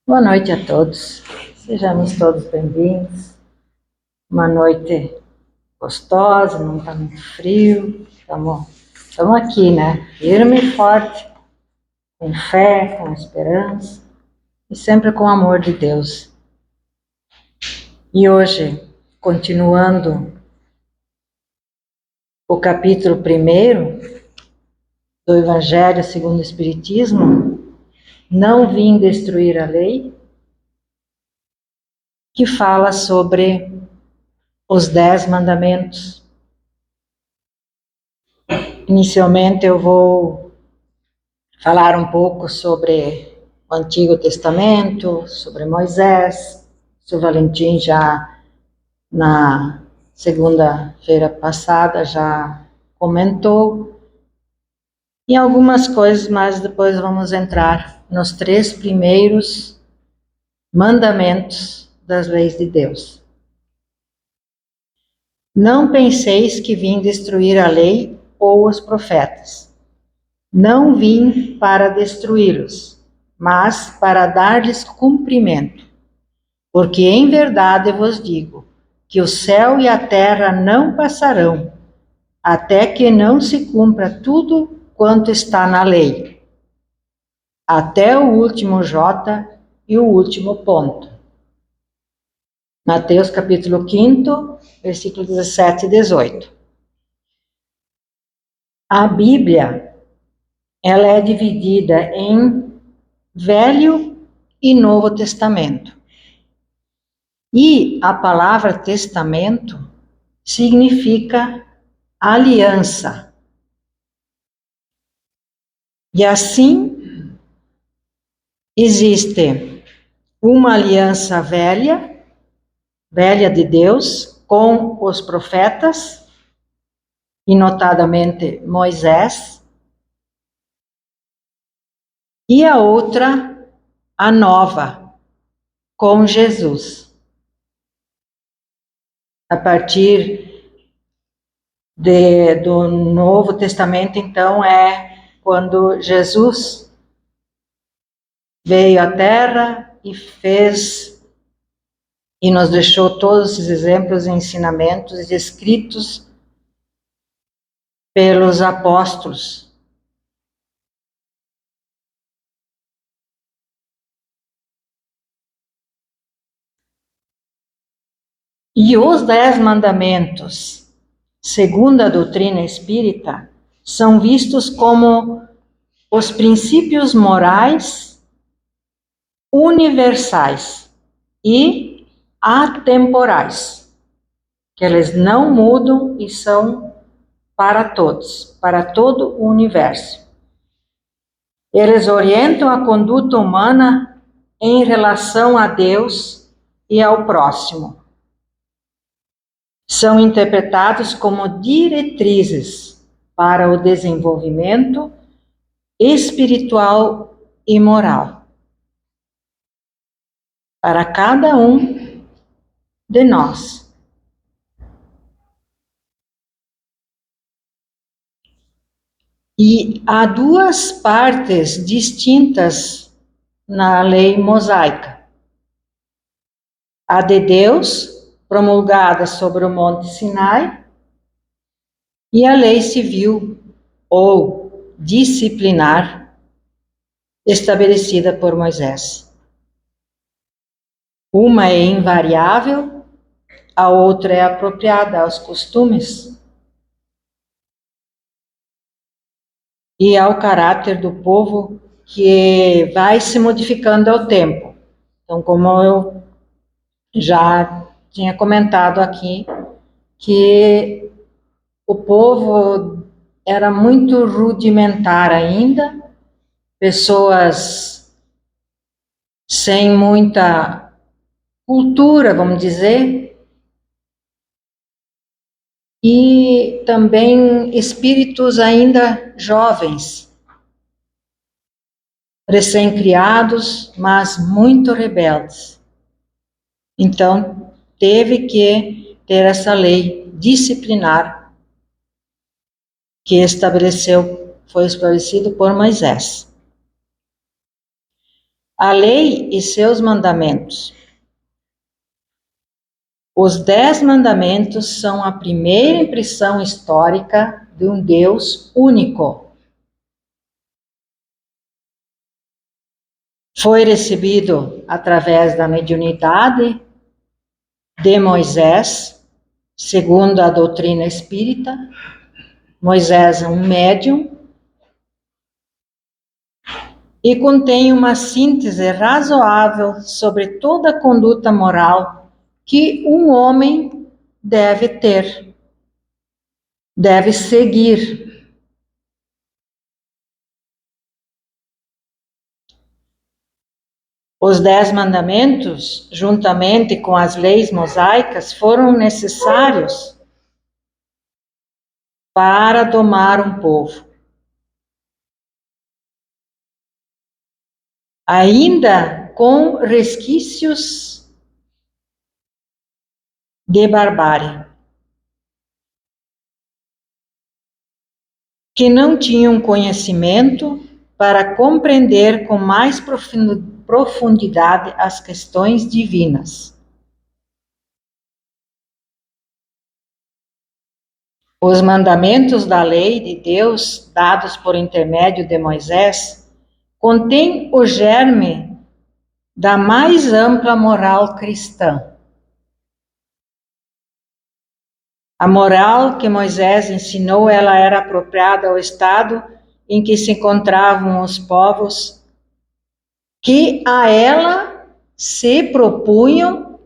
Boa noite a todos, sejamos todos bem-vindos. Uma noite gostosa, não está muito frio, estamos aqui, né? Firme e forte, com fé, com esperança e sempre com o amor de Deus. E hoje, continuando o capítulo 1 do Evangelho segundo o Espiritismo, Não Vim Destruir a Lei, que fala sobre os 10 mandamentos. Inicialmente eu vou falar um pouco sobre o Antigo Testamento, sobre Moisés. O Sr. Valentim já na segunda-feira passada já comentou. E algumas coisas, mas depois vamos entrar nos 3 primeiros mandamentos das leis de Deus. Não penseis que vim destruir a lei ou os profetas. Não vim para destruí-los, mas para dar-lhes cumprimento. Porque em verdade vos digo, que o céu e a terra não passarão, até que não se cumpra tudo quanto está na lei. Até o último J e o último ponto. Mateus capítulo 5, versículo 17 e 18. A Bíblia, ela é dividida em Velho e Novo Testamento. E a palavra testamento significa aliança. E assim, existe uma aliança velha de Deus, com os profetas, e notadamente Moisés, e a outra, a nova, com Jesus. A partir do Novo Testamento, então, é quando Jesus veio à Terra e fez, e nos deixou todos esses exemplos e ensinamentos escritos pelos apóstolos. E os 10 mandamentos, segundo a doutrina espírita, são vistos como os princípios morais universais e atemporais, que eles não mudam e são para todos, para todo o universo. Eles orientam a conduta humana em relação a Deus e ao próximo. São interpretados como diretrizes para o desenvolvimento espiritual e moral para cada um de nós. E há 2 partes distintas na lei mosaica. A de Deus, promulgada sobre o Monte Sinai, e a lei civil ou disciplinar, estabelecida por Moisés. Uma é invariável, a outra é apropriada aos costumes e ao caráter do povo, que vai se modificando ao tempo. Então, como eu já tinha comentado aqui, que o povo era muito rudimentar ainda, pessoas sem muita cultura, vamos dizer, e também espíritos ainda jovens, recém-criados, mas muito rebeldes. Então, teve que ter essa lei disciplinar que foi estabelecido por Moisés. A lei e seus mandamentos. Os 10 mandamentos são a primeira impressão histórica de um Deus único. Foi recebido através da mediunidade de Moisés, segundo a doutrina espírita. Moisés é um médium e contém uma síntese razoável sobre toda a conduta moral que um homem deve ter, deve seguir. Os 10 mandamentos, juntamente com as leis mosaicas, foram necessários para domar um povo. Ainda com resquícios de barbárie, que não tinham conhecimento para compreender com mais profundidade as questões divinas. Os mandamentos da lei de Deus, dados por intermédio de Moisés, contêm o germe da mais ampla moral cristã. A moral que Moisés ensinou, ela era apropriada ao estado em que se encontravam os povos que a ela se propunham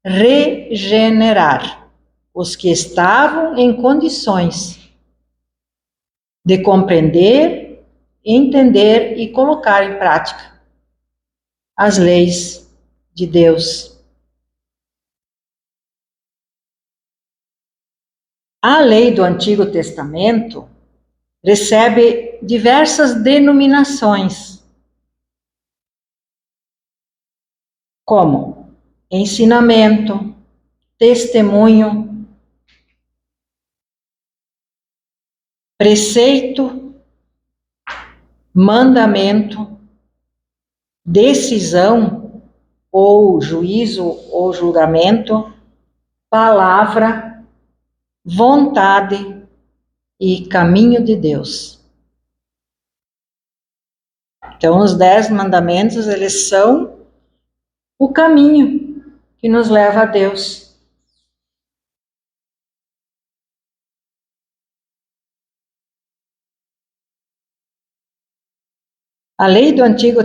regenerar, os que estavam em condições de compreender, entender e colocar em prática as leis de Deus. A lei do Antigo Testamento recebe diversas denominações, como ensinamento, testemunho, preceito, mandamento, decisão, ou juízo ou julgamento, palavra, vontade e caminho de Deus. Então, os 10 mandamentos, eles são o caminho que nos leva a Deus. A lei do Antigo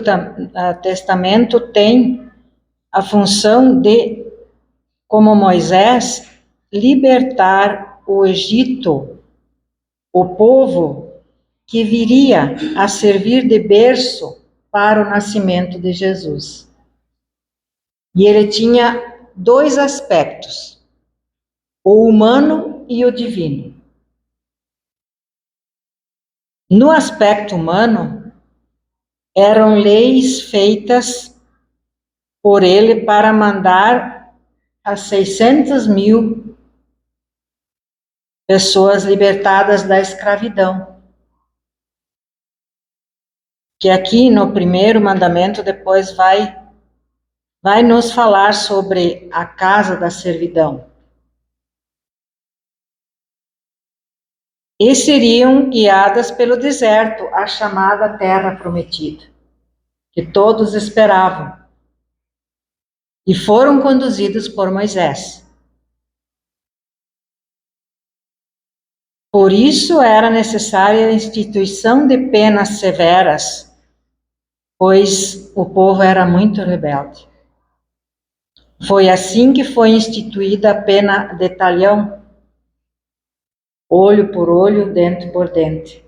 Testamento tem a função de, como Moisés, libertar o Egito, o povo que viria a servir de berço para o nascimento de Jesus. E ele tinha 2 aspectos, o humano e o divino. No aspecto humano, eram leis feitas por ele para mandar as 600.000 pessoas libertadas da escravidão. Que aqui no primeiro mandamento depois vai nos falar sobre a casa da servidão. E seriam guiadas pelo deserto, a chamada terra prometida, que todos esperavam. E foram conduzidos por Moisés. Por isso era necessária a instituição de penas severas, pois o povo era muito rebelde. Foi assim que foi instituída a pena de talhão, olho por olho, dente por dente.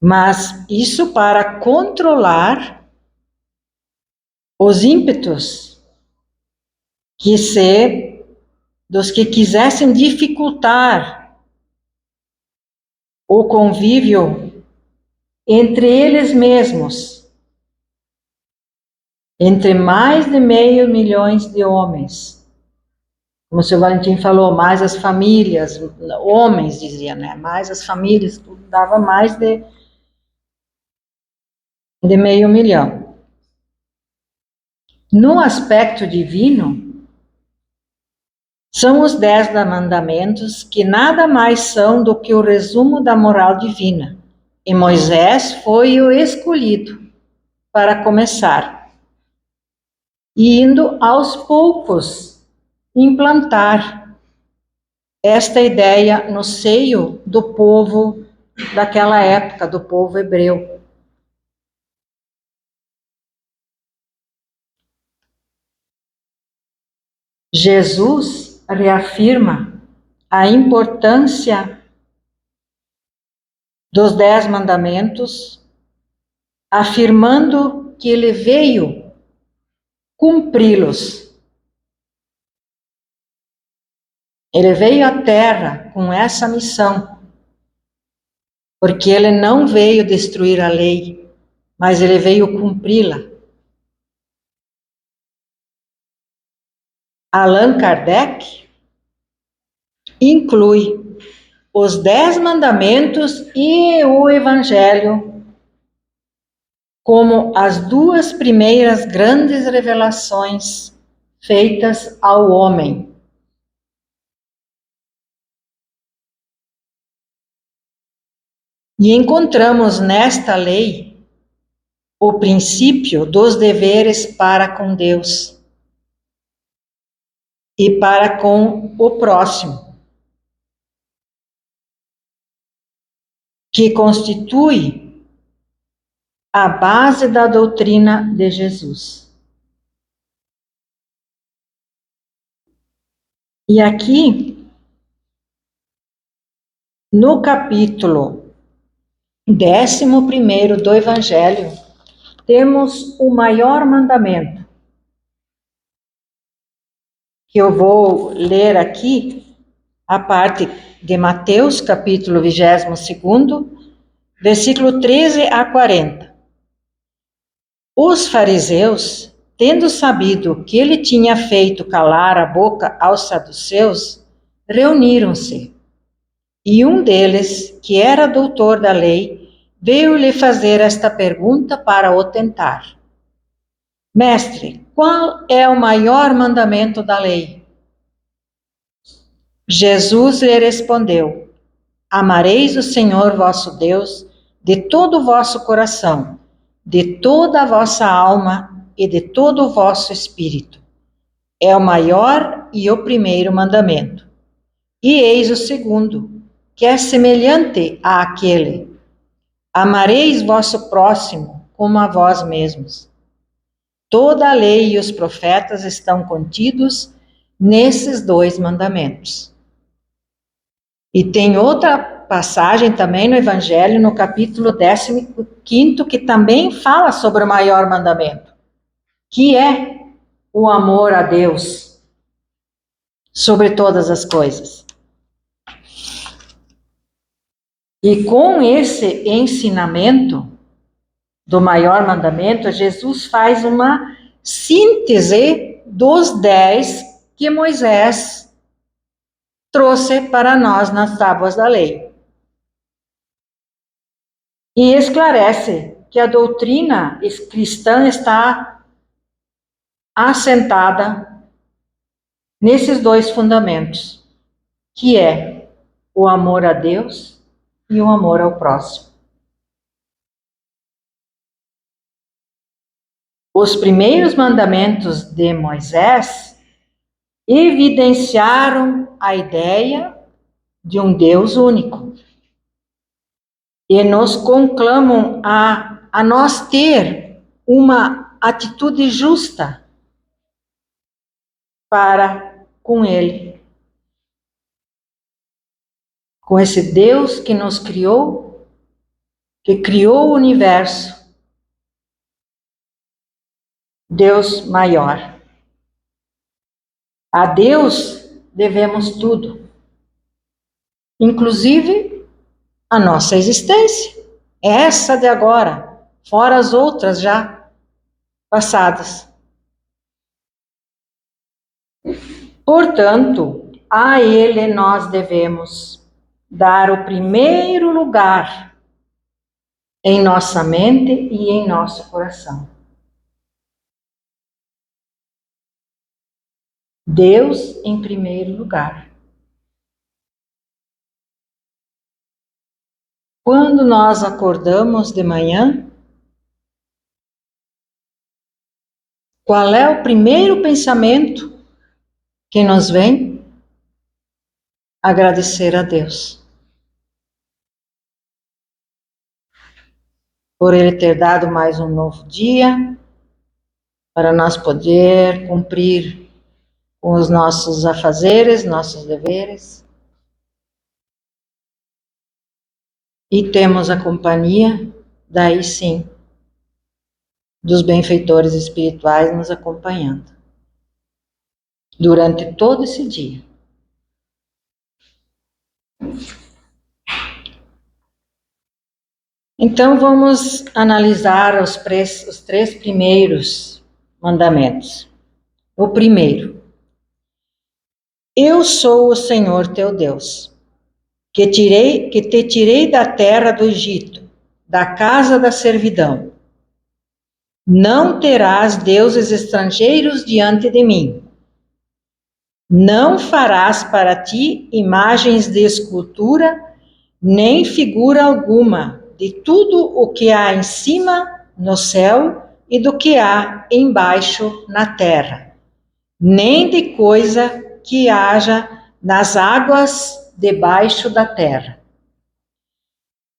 Mas isso para controlar os ímpetos dos que quisessem dificultar o convívio entre eles mesmos, entre mais de 500 milhões de homens. Como o seu Valentim falou, mais as famílias, homens dizia, né? Mais as famílias, dava mais de de 500.000. No aspecto divino, são os 10 mandamentos, que nada mais são do que o resumo da moral divina. E Moisés foi o escolhido para começar, e indo aos poucos implantar esta ideia no seio do povo daquela época, do povo hebreu. Jesus reafirma a importância dos 10 mandamentos, afirmando que ele veio cumpri-los. Ele veio à Terra com essa missão, porque ele não veio destruir a lei, mas ele veio cumpri-la. Allan Kardec inclui os 10 mandamentos e o Evangelho como as 2 primeiras grandes revelações feitas ao homem. E encontramos nesta lei o princípio dos deveres para com Deus e para com o próximo, que constitui a base da doutrina de Jesus. E aqui, no capítulo 11º do Evangelho, temos o maior mandamento, que eu vou ler aqui, a parte de Mateus, capítulo 22º, versículo 13 a 40. Os fariseus, tendo sabido que ele tinha feito calar a boca aos saduceus, reuniram-se. E um deles, que era doutor da lei, veio-lhe fazer esta pergunta para o tentar: Mestre, qual é o maior mandamento da lei? Jesus lhe respondeu: Amareis o Senhor vosso Deus de todo o vosso coração, de toda a vossa alma e de todo o vosso espírito. É o maior e o primeiro mandamento. E eis o segundo, que é semelhante àquele: Amareis vosso próximo como a vós mesmos. Toda a lei e os profetas estão contidos nesses 2 mandamentos. E tem outra passagem também no Evangelho, no capítulo 15º, que também fala sobre o maior mandamento, que é o amor a Deus sobre todas as coisas. E com esse ensinamento do maior mandamento, Jesus faz uma síntese dos 10 que Moisés trouxe para nós nas tábuas da lei. E esclarece que a doutrina cristã está assentada nesses 2 fundamentos, que é o amor a Deus e o amor ao próximo. Os primeiros mandamentos de Moisés evidenciaram a ideia de um Deus único e nos conclamam a nós ter uma atitude justa para com Ele, com esse Deus que nos criou, que criou o universo, Deus maior. A Deus devemos tudo, inclusive a nossa existência, essa de agora, fora as outras já passadas. Portanto, a Ele nós devemos dar o primeiro lugar em nossa mente e em nosso coração. Deus em primeiro lugar. Quando nós acordamos de manhã, qual é o primeiro pensamento que nos vem? Agradecer a Deus por Ele ter dado mais um novo dia, para nós poder cumprir com os nossos afazeres, nossos deveres. E temos a companhia, daí sim, dos benfeitores espirituais nos acompanhando durante todo esse dia. Então vamos analisar os três primeiros mandamentos. O primeiro: eu sou o Senhor teu Deus, que te tirei da terra do Egito, da casa da servidão. Não terás deuses estrangeiros diante de mim. Não farás para ti imagens de escultura, nem figura alguma de tudo o que há em cima no céu e do que há embaixo na terra, nem de coisa que haja nas águas debaixo da terra.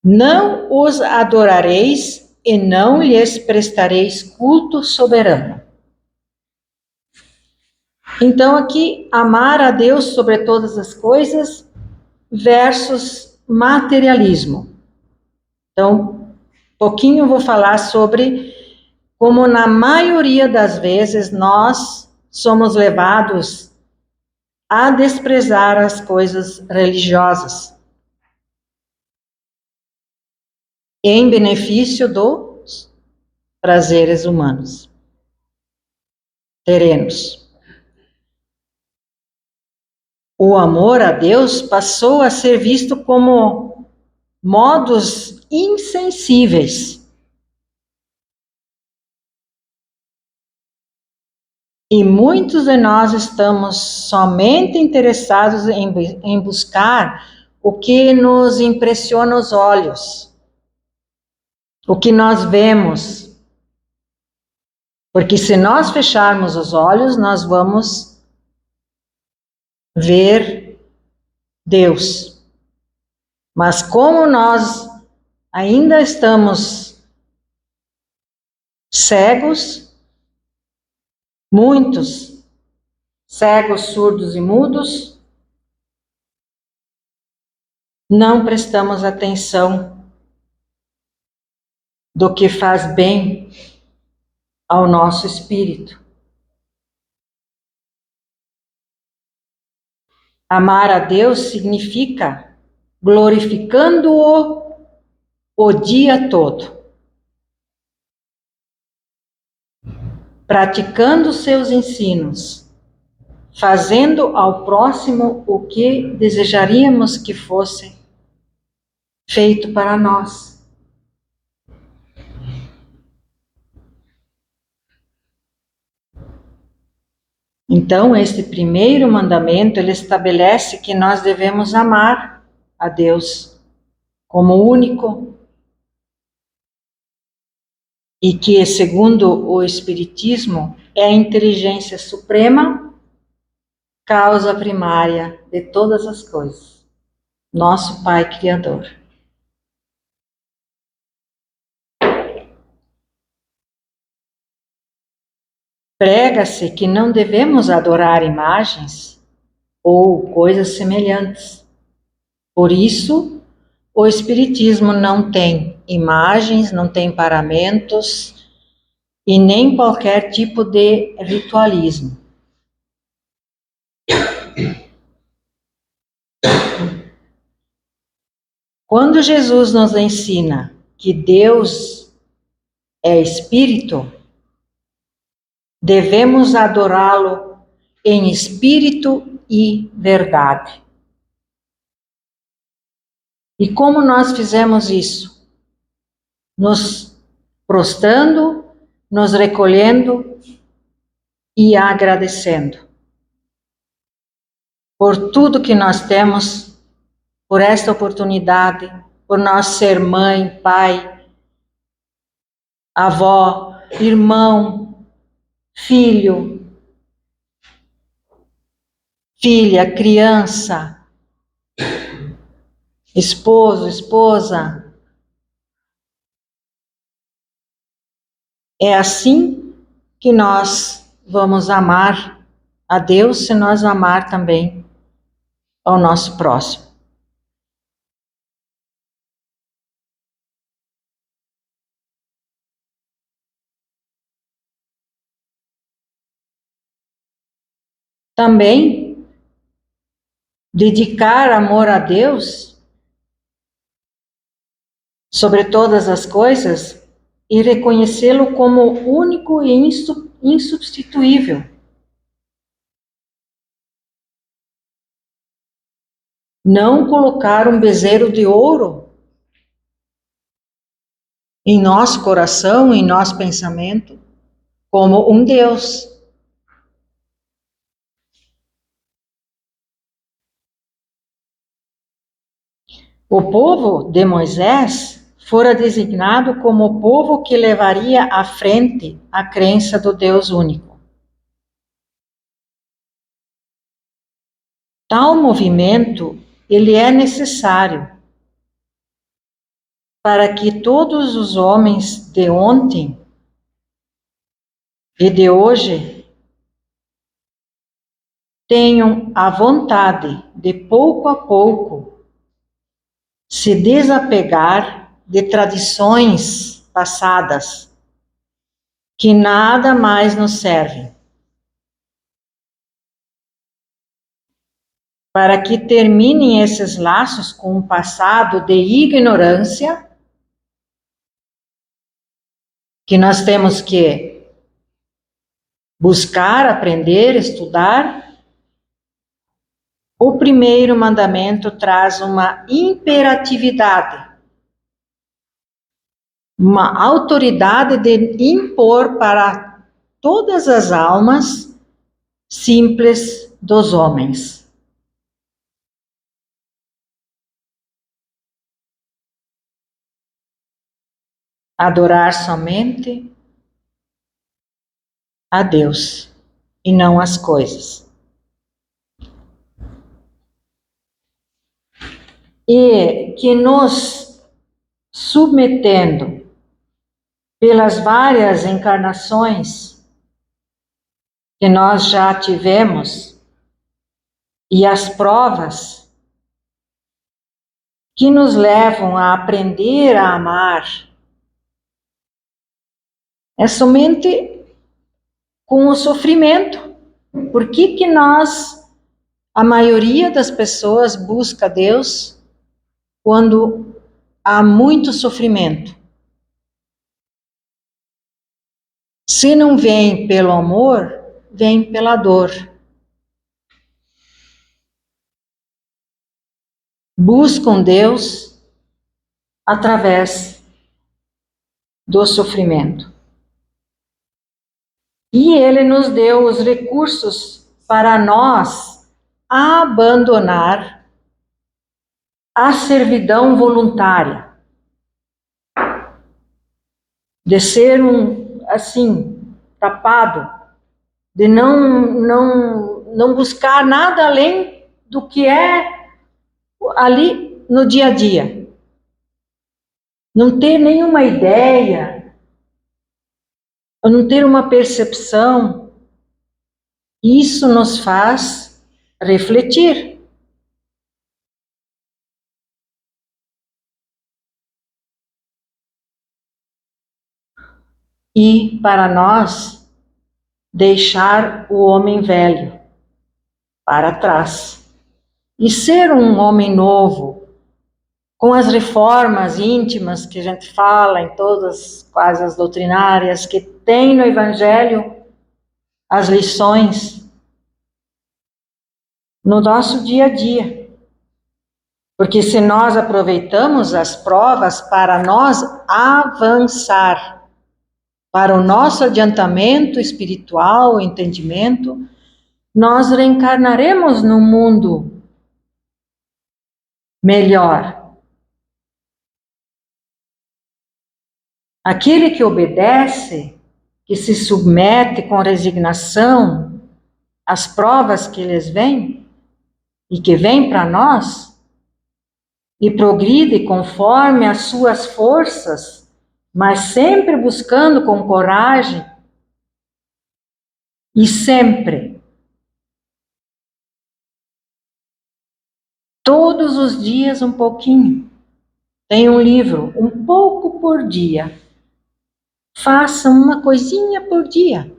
Não os adorareis e não lhes prestareis culto soberano. Então aqui, amar a Deus sobre todas as coisas versus materialismo. Então, pouquinho eu vou falar sobre como na maioria das vezes nós somos levados a desprezar as coisas religiosas em benefício dos prazeres humanos, terrenos. O amor a Deus passou a ser visto como modos insensíveis. E muitos de nós estamos somente interessados em buscar o que nos impressiona os olhos, o que nós vemos. Porque se nós fecharmos os olhos, nós vamos ver Deus. Mas como nós ainda estamos cegos, muitos cegos, surdos e mudos, não prestamos atenção do que faz bem ao nosso espírito. Amar a Deus significa glorificando-o o dia todo, praticando seus ensinos, fazendo ao próximo o que desejaríamos que fosse feito para nós. Então, este primeiro mandamento, ele estabelece que nós devemos amar a Deus como único e que, segundo o Espiritismo, é a inteligência suprema, causa primária de todas as coisas. Nosso Pai Criador. Prega-se que não devemos adorar imagens ou coisas semelhantes. Por isso, o Espiritismo não tem imagens, não tem paramentos e nem qualquer tipo de ritualismo. Quando Jesus nos ensina que Deus é Espírito, devemos adorá-lo em espírito e verdade. E como nós fizemos isso? nos prostrando, nos recolhendo e agradecendo por tudo que nós temos, por esta oportunidade, por nós ser mãe, pai, avó, irmão, filho, filha, criança, esposo, esposa. É assim que nós vamos amar a Deus se nós amar também ao nosso próximo. Também dedicar amor a Deus sobre todas as coisas e reconhecê-lo como único e insubstituível. Não colocar um bezerro de ouro em nosso coração, em nosso pensamento, como um Deus. O povo de Moisés fora designado como o povo que levaria à frente a crença do Deus único. Tal movimento, ele é necessário para que todos os homens de ontem e de hoje tenham a vontade de pouco a pouco se desapegar de tradições passadas que nada mais nos servem, para que terminem esses laços com um passado de ignorância que nós temos que buscar, aprender, estudar. O primeiro mandamento traz uma imperatividade, uma autoridade de impor para todas as almas simples dos homens. Adorar somente a Deus e não as coisas. E que nos submetendo pelas várias encarnações que nós já tivemos e as provas que nos levam a aprender a amar, é somente com o sofrimento. Por que nós, a maioria das pessoas, busca Deus quando há muito sofrimento? Se não vem pelo amor, vem pela dor. Buscam Deus através do sofrimento. E Ele nos deu os recursos para nós abandonar a servidão voluntária, de ser tapado, de não buscar nada além do que é ali no dia a dia. Não ter nenhuma ideia, não ter uma percepção. Isso nos faz refletir. E para nós deixar o homem velho para trás e ser um homem novo, com as reformas íntimas que a gente fala em todas quase as doutrinárias, que tem no Evangelho as lições no nosso dia a dia, Porque se nós aproveitamos as provas para nós avançar, para o nosso adiantamento espiritual, entendimento, nós reencarnaremos num mundo melhor. Aquele que obedece, que se submete com resignação às provas que lhes vêm e que vêm para nós, e progride conforme as suas forças, mas sempre buscando com coragem e sempre, todos os dias um pouquinho. Tem um livro, um pouco por dia. Faça uma coisinha por dia.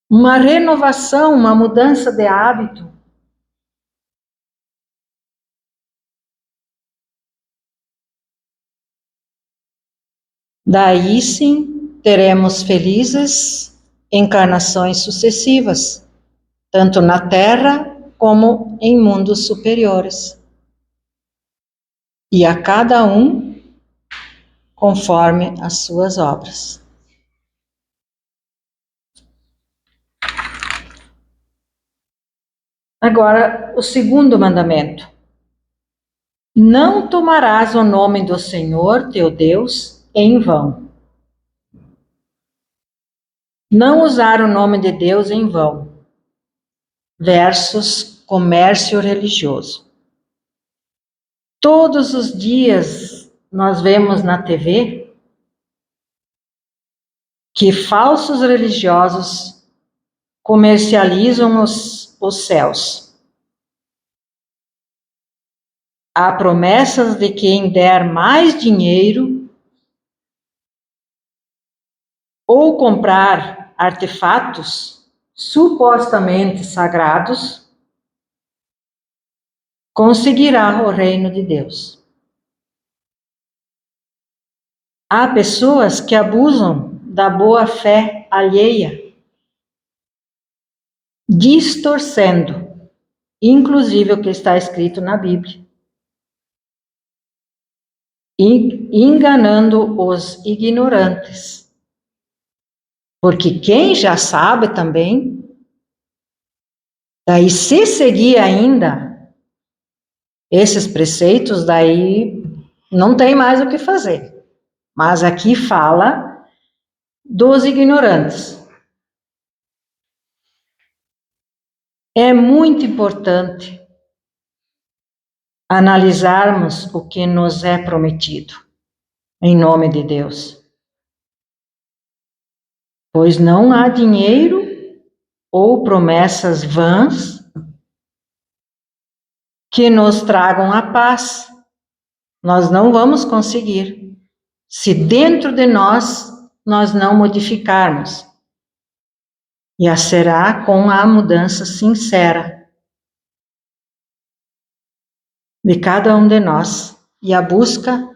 Uma renovação, uma mudança de hábito. Daí sim, teremos felizes encarnações sucessivas, tanto na Terra como em mundos superiores. E a cada um conforme as suas obras. Agora, o segundo mandamento. Não tomarás o nome do Senhor teu Deus em vão. Não usar o nome de Deus em vão. Versus comércio religioso. Todos os dias nós vemos na TV que falsos religiosos comercializam os céus. Há promessas de quem der mais dinheiro ou comprar artefatos supostamente sagrados, conseguirá o reino de Deus. Há pessoas que abusam da boa fé alheia, distorcendo, inclusive o que está escrito na Bíblia, e enganando os ignorantes. Porque quem já sabe também, daí se seguir ainda esses preceitos, daí não tem mais o que fazer. Mas aqui fala dos ignorantes. É muito importante analisarmos o que nos é prometido, em nome de Deus. Pois não há dinheiro ou promessas vãs que nos tragam a paz. Nós não vamos conseguir, se dentro de nós não modificarmos. E será com a mudança sincera de cada um de nós e a busca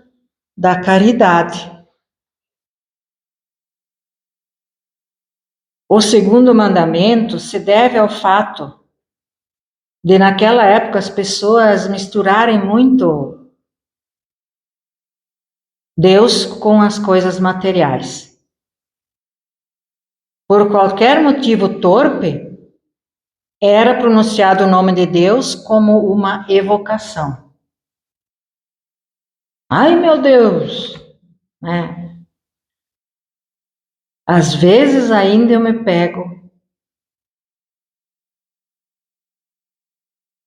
da caridade. O segundo mandamento se deve ao fato de, naquela época, as pessoas misturarem muito Deus com as coisas materiais. Por qualquer motivo torpe, era pronunciado o nome de Deus como uma evocação. Ai, meu Deus! Né? Às vezes ainda eu me pego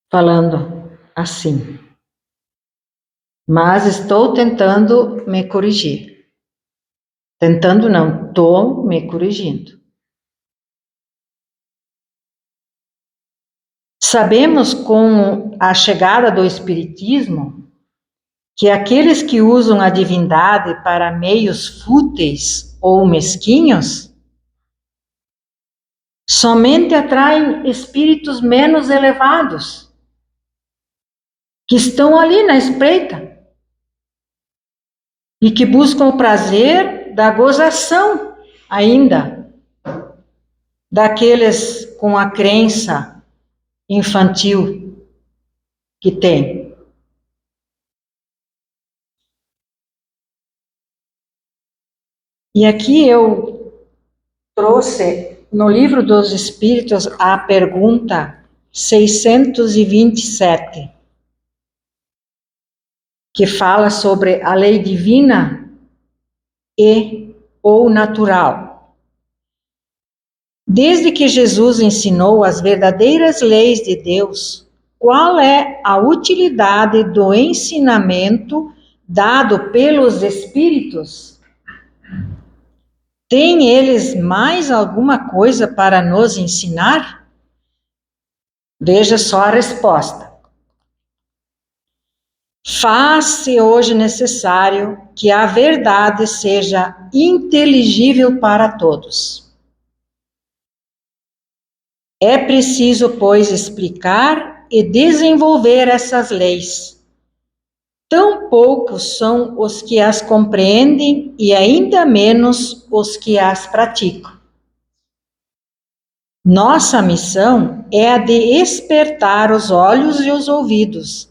falando assim. Mas estou tentando me corrigir. Tentando não, estou me corrigindo. Sabemos com a chegada do Espiritismo que aqueles que usam a divindade para meios fúteis ou mesquinhos somente atraem espíritos menos elevados, que estão ali na espreita e que buscam o prazer da gozação ainda daqueles com a crença infantil que tem. E aqui eu trouxe no Livro dos Espíritos a pergunta 627, que fala sobre a lei divina e ou natural. Desde que Jesus ensinou as verdadeiras leis de Deus, qual é a utilidade do ensinamento dado pelos Espíritos? Tem eles mais alguma coisa para nos ensinar? Veja só a resposta. Faz-se hoje necessário que a verdade seja inteligível para todos. É preciso, pois, explicar e desenvolver essas leis. Tão poucos são os que as compreendem e ainda menos os que as praticam. Nossa missão é a de espertar os olhos e os ouvidos,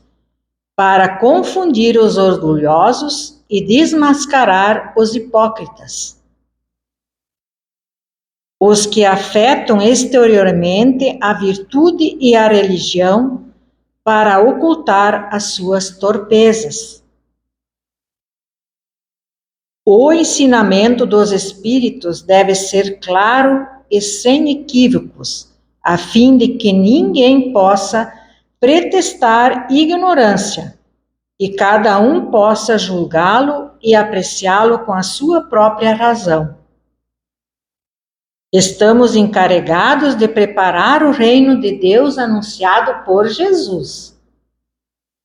para confundir os orgulhosos e desmascarar os hipócritas. Os que afetam exteriormente a virtude e a religião para ocultar as suas torpezas. O ensinamento dos Espíritos deve ser claro e sem equívocos, a fim de que ninguém possa pretextar ignorância e cada um possa julgá-lo e apreciá-lo com a sua própria razão. Estamos encarregados de preparar o reino de Deus anunciado por Jesus.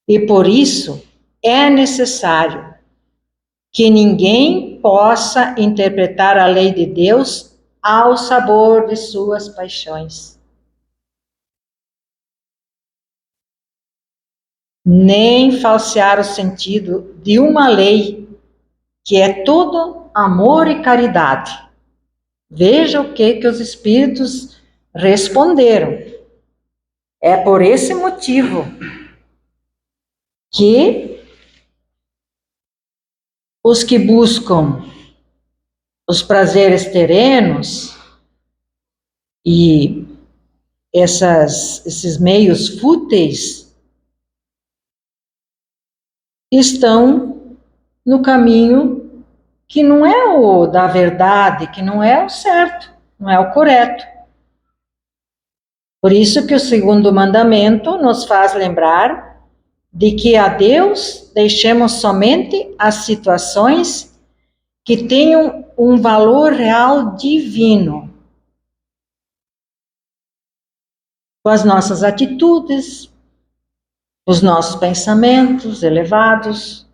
E por isso é necessário que ninguém possa interpretar a lei de Deus ao sabor de suas paixões, nem falsear o sentido de uma lei que é todo amor e caridade. Veja o que os Espíritos responderam. É por esse motivo que os que buscam os prazeres terrenos e esses meios fúteis estão no caminho que não é o da verdade, que não é o certo, não é o correto. Por isso que o segundo mandamento nos faz lembrar de que a Deus deixemos somente as situações que tenham um valor real divino, com as nossas atitudes, os nossos pensamentos elevados,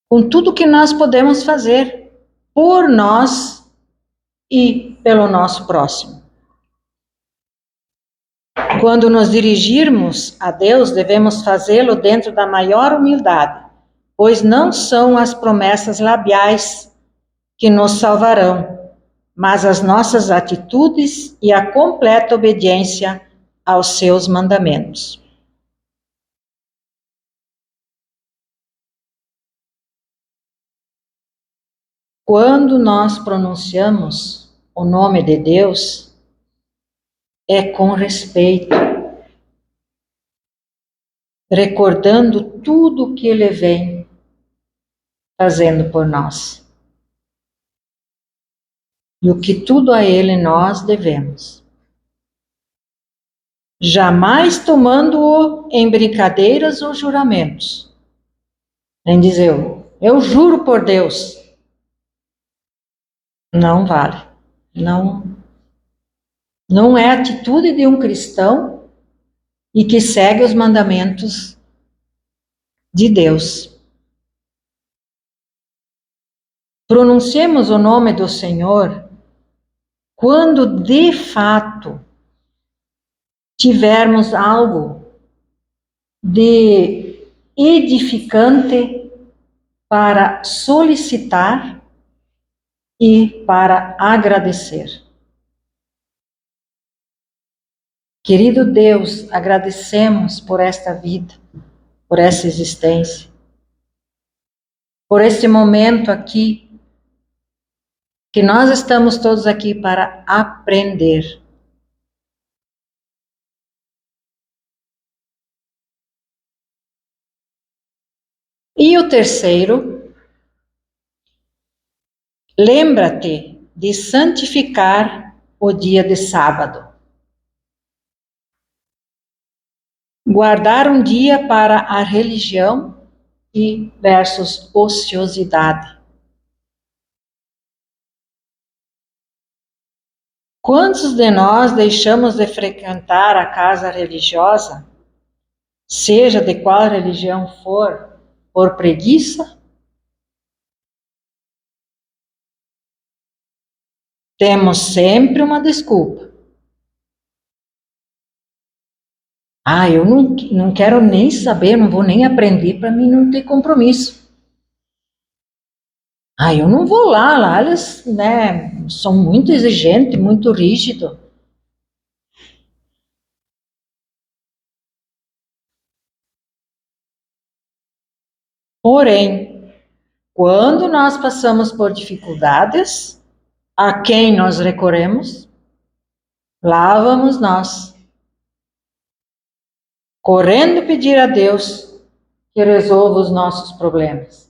com tudo que nós podemos fazer por nós e pelo nosso próximo. Quando nos dirigirmos a Deus, devemos fazê-lo dentro da maior humildade, pois não são as promessas labiais que nos salvarão, mas as nossas atitudes e a completa obediência aos seus mandamentos. Quando nós pronunciamos o nome de Deus, é com respeito, recordando tudo que Ele vem fazendo por nós. E o que tudo a Ele nós devemos. Jamais tomando-o em brincadeiras ou juramentos. Nem dizer, eu juro por Deus. Não vale. Não é a atitude de um cristão e que segue os mandamentos de Deus. Pronunciemos o nome do Senhor quando de fato tivermos algo de edificante para solicitar e para agradecer. Querido Deus, agradecemos por esta vida, por essa existência, por esse momento aqui que nós estamos todos aqui para aprender. E o terceiro, lembra-te de santificar o dia de sábado. Guardar um dia para a religião e versus ociosidade. Quantos de nós deixamos de frequentar a casa religiosa, seja de qual religião for, por preguiça? Temos sempre uma desculpa. Eu não quero nem saber, não vou nem aprender para mim não ter compromisso. Eu não vou lá eles, são muito exigentes, muito rígidos. Porém, quando nós passamos por dificuldades, a quem nós recorremos? Lá vamos nós, correndo pedir a Deus que resolva os nossos problemas.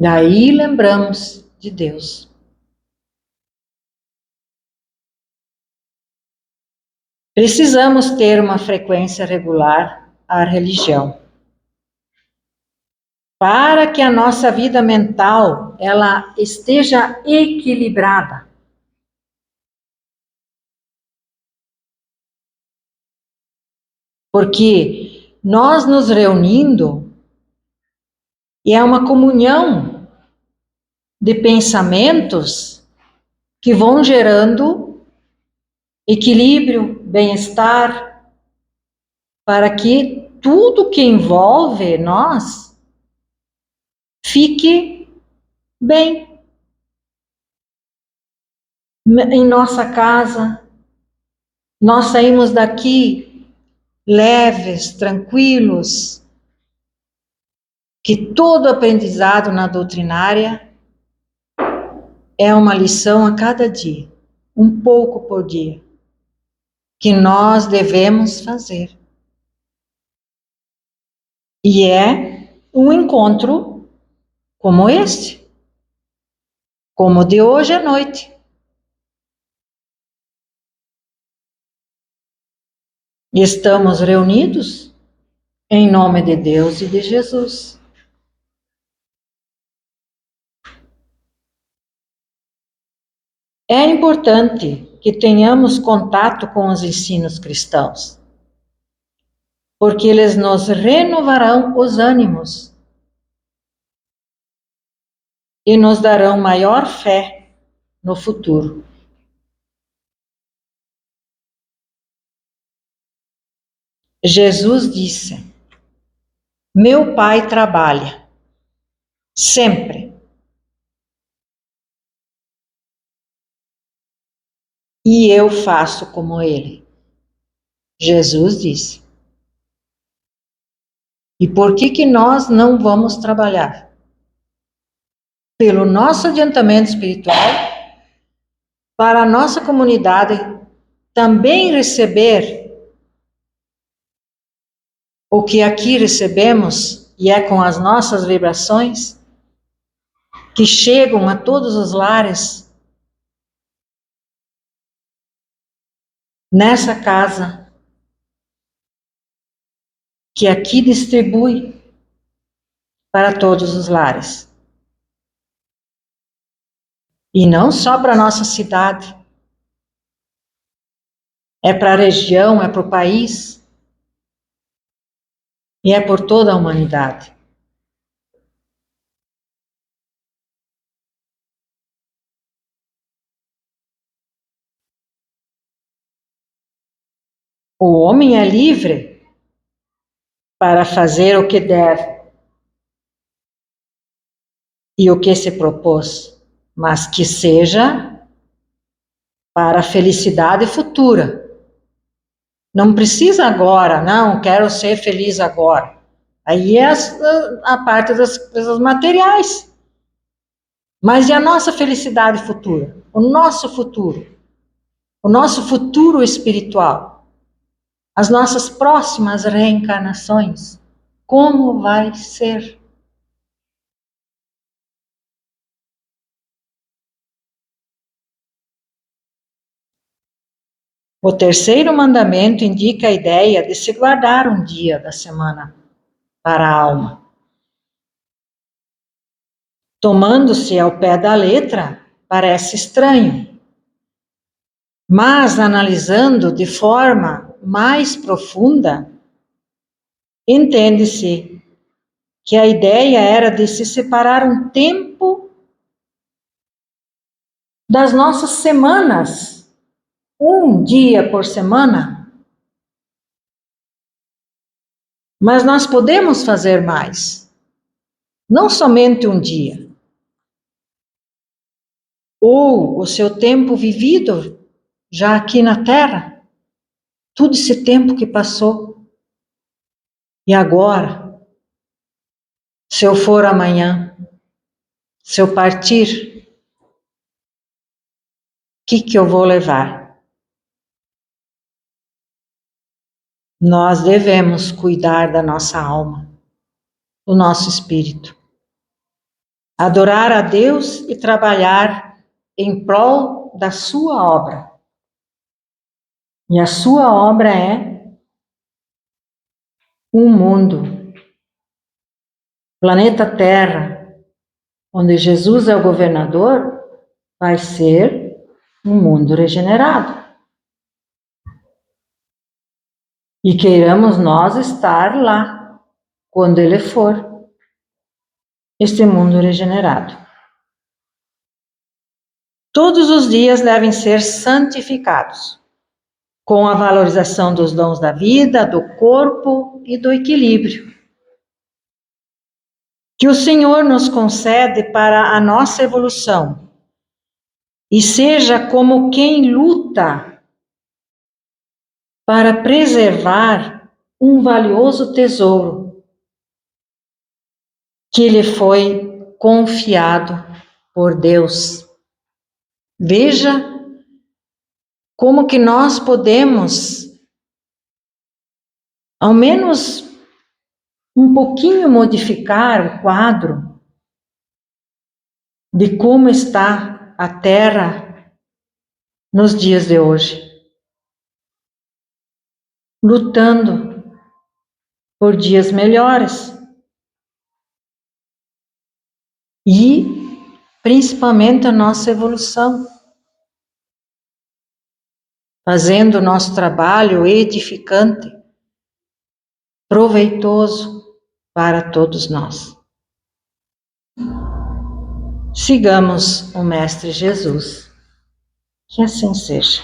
Daí lembramos de Deus. Precisamos ter uma frequência regular à religião, para que a nossa vida mental ela esteja equilibrada. Porque nós nos reunindo, e é uma comunhão de pensamentos que vão gerando equilíbrio, bem-estar, para que tudo que envolve nós fique bem. Em nossa casa, nós saímos daqui leves, tranquilos, que todo aprendizado na doutrinária é uma lição a cada dia, um pouco por dia, que nós devemos fazer. E é um encontro como este, como o de hoje à noite. Estamos reunidos em nome de Deus e de Jesus. É importante que tenhamos contato com os ensinos cristãos, porque eles nos renovarão os ânimos e nos darão maior fé no futuro. Jesus disse: meu Pai trabalha sempre, e eu faço como Ele. Jesus disse. E por que nós não vamos trabalhar? Pelo nosso adiantamento espiritual, para a nossa comunidade também receber o que aqui recebemos, e é com as nossas vibrações, que chegam a todos os lares, nessa casa, que aqui distribui para todos os lares. E não só para a nossa cidade, é para a região, é para o país, e é por toda a humanidade. O homem é livre para fazer o que deve e o que se propôs, mas que seja para a felicidade futura. Não precisa agora, não, quero ser feliz agora. Aí é a parte das coisas materiais. Mas e a nossa felicidade futura? O nosso futuro espiritual, as nossas próximas reencarnações, como vai ser? O terceiro mandamento indica a ideia de se guardar um dia da semana para a alma. Tomando-se ao pé da letra, parece estranho, mas analisando de forma mais profunda, entende-se que a ideia era de se separar um tempo das nossas semanas, um dia por semana. Mas nós podemos fazer mais, não somente um dia. Ou o seu tempo vivido já aqui na Terra, todo esse tempo que passou. E agora, se eu for amanhã, se eu partir, o que eu vou levar? Nós devemos cuidar da nossa alma, do nosso espírito. Adorar a Deus e trabalhar em prol da sua obra. E a sua obra é um mundo, planeta Terra, onde Jesus é o governador, vai ser um mundo regenerado. E queiramos nós estar lá, quando ele for, este mundo regenerado. Todos os dias devem ser santificados, com a valorização dos dons da vida, do corpo e do equilíbrio, que o Senhor nos concede para a nossa evolução, e seja como quem luta para preservar um valioso tesouro que lhe foi confiado por Deus. Veja como que nós podemos, ao menos um pouquinho, modificar o quadro de como está a Terra nos dias de hoje, lutando por dias melhores e principalmente a nossa evolução, fazendo o nosso trabalho edificante, proveitoso para todos nós. Sigamos o Mestre Jesus. Que assim seja.